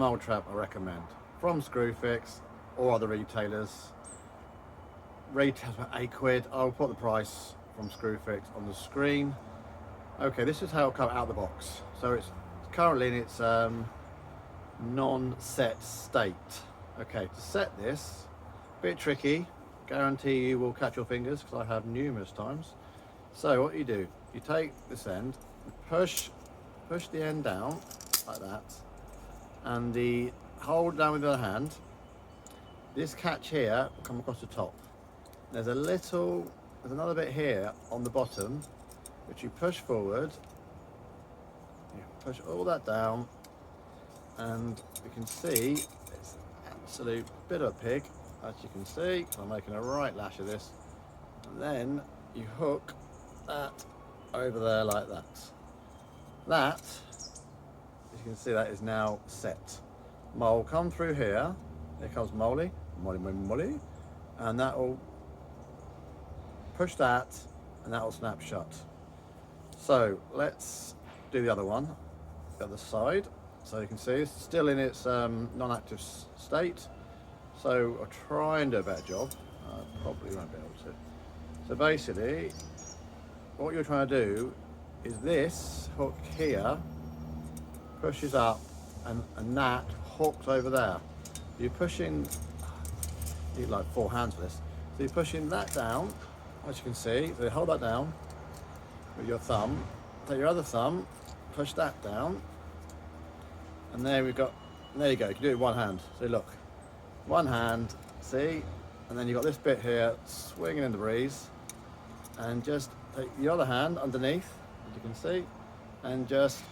mole trap I recommend from Screwfix or other retailers. Retails about £8. I'll put the price from Screwfix on the screen. Okay, this is how it'll come out of the box. So it's currently in its non-set state. Okay, to set this, a bit tricky. Guarantee you will catch your fingers because I have numerous times. So what you do, you take this end, push the end down like that, and hold down with the other hand. This catch here will come across the top. There's another bit here on the bottom, which you push forward. You push all that down, and you can see it's an absolute bit of a pig, as you can see. I'm making a right lash of this, and then you hook that over there like that. That, as you can see, that is now set. Mole come through here. Here comes Molly, and that will push that, and that will snap shut. So let's do the other one, the other side. So you can see it's still in its non-active state. So I'll try and do a better job. I probably won't be able to. So basically, what you're trying to do is this hook here pushes up, and that hooks over there. You're pushing, you need like 4 hands for this. So you're pushing that down, as you can see. So you hold that down with your thumb. Take your other thumb, push that down, and there we go. There you go. You can do it with one hand. So look, one hand, see, and then you've got this bit here swinging in the breeze, and just take the other hand underneath, as you can see, and just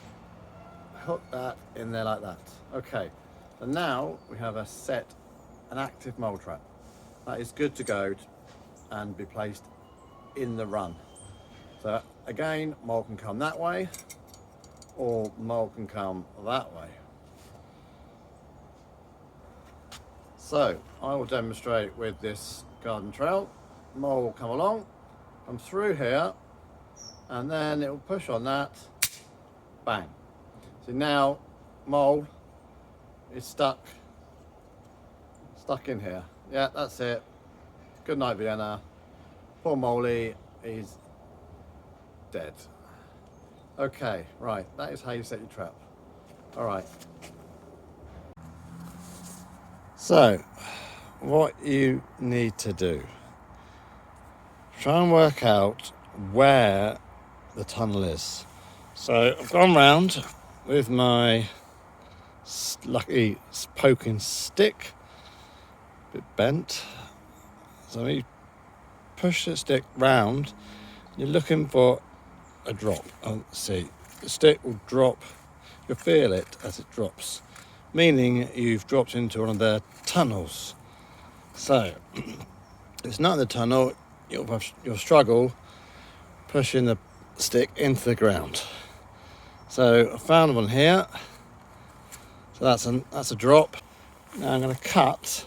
hook that in there like that. Okay, so now we have an active mole trap that is good to go and be placed in the run. So again, mole can come that way, or mole can come that way. So I will demonstrate with this garden trowel. Mole will come along, come through here, and then it will push on that, bang. So now mole is stuck in here. Yeah, that's it. Good night, Vienna. Poor Moley is dead. Okay, right, that is how you set your trap. All right. So, what you need to do, try and work out where the tunnel is. So I've gone round with my lucky poking stick, a bit bent. So you push the stick round, you're looking for a drop. See, the stick will drop, you'll feel it as it drops, meaning you've dropped into one of their tunnels. So, if it's not in the tunnel, you'll struggle pushing the stick into the ground. So I found one here. So that's a drop. Now I'm going to cut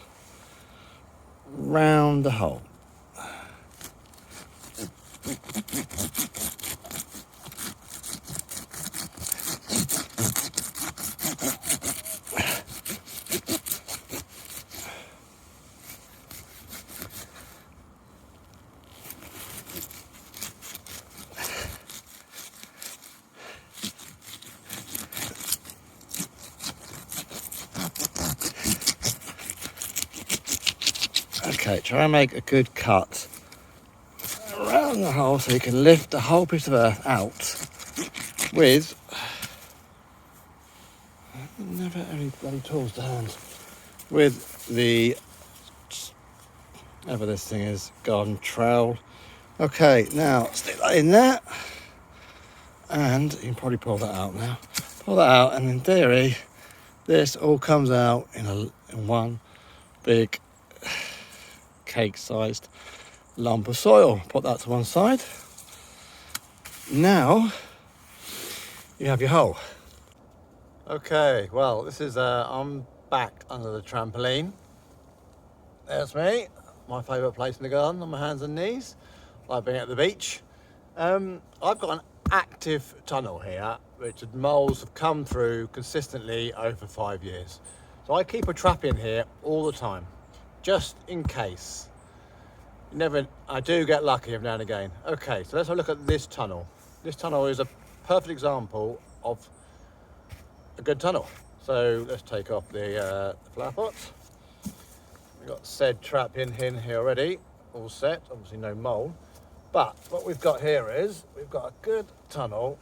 round the hole. Okay, try and make a good cut around the hole so you can lift the whole piece of earth out with never any bloody tools to hand, with the whatever this thing is, garden trowel. Okay, now stick that in there, and you can probably pull that out now. Pull that out, and in theory, this all comes out in one big cake-sized lump of soil. Put that to one side. Now you have your hole. Okay, well, this is I'm back under the trampoline. There's me, my favourite place in the garden, on my hands and knees, like being at the beach. I've got an active tunnel here which moles have come through consistently over 5 years. So I keep a trap in here all the time, just in case. I do get lucky every now and again. Okay, so let's have a look at this tunnel. This tunnel is a perfect example of a good tunnel. So let's take off the flower pots. We've got said trap in here already, all set, obviously no mold. But what we've got here is, we've got a good tunnel,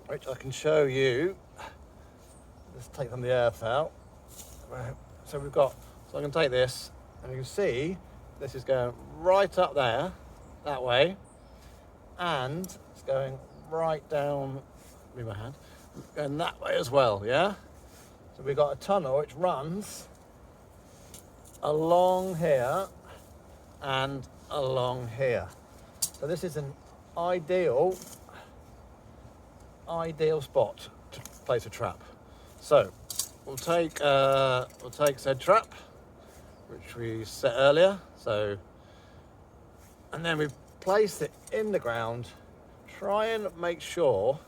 which I can show you. Let's take some of the earth out. So I can take this, and you can see, this is going right up there, that way, and it's going right down, with my hand, going that way as well, yeah? So we've got a tunnel which runs along here and along here. So this is an ideal spot to place a trap. So we'll take said trap, which we set earlier. So, and then we place it in the ground. Try and make sure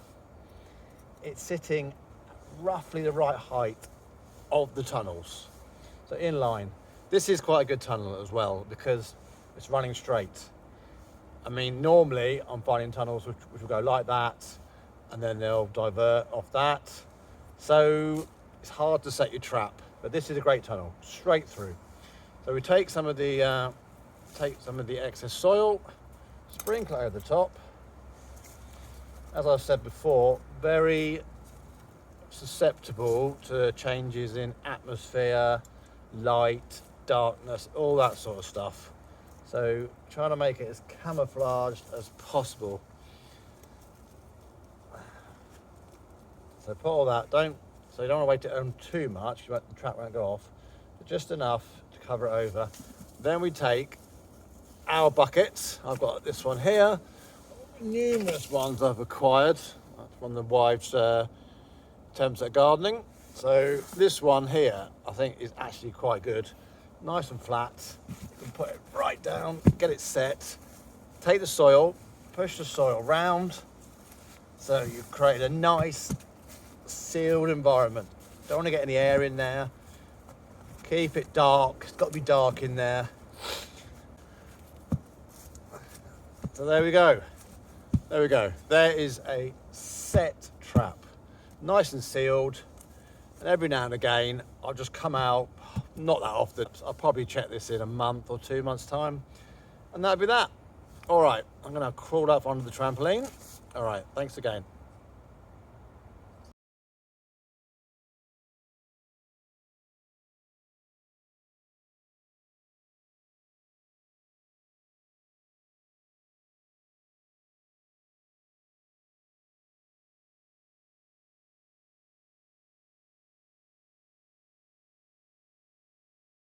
it's sitting roughly the right height of the tunnels. So in line. This is quite a good tunnel as well because it's running straight. I mean, normally I'm finding tunnels which will go like that and then they'll divert off that. So it's hard to set your trap, but this is a great tunnel, straight through. So we take some of the excess soil, sprinkle it over the top. As I've said before, very susceptible to changes in atmosphere, light, darkness, all that sort of stuff. So trying to make it as camouflaged as possible. So put all that, so you don't want to weight it on too much, the trap won't go off, but just enough to cover it over. Then we take our buckets. I've got this one here, numerous ones I've acquired. That's one of the wives' attempts at gardening. So this one here, I think is actually quite good. Nice and flat. You can put it right down, get it set. Take the soil, push the soil round. So you've created a nice sealed environment. Don't want to get any air in there. Keep it dark. It's got to be dark in there. So there we go. There we go. There is a set trap. Nice and sealed. And every now and again, I'll just come out, not that often. I'll probably check this in a month or 2 months' time. And that'll be that. All right, I'm going to crawl up onto the trampoline. All right, thanks again.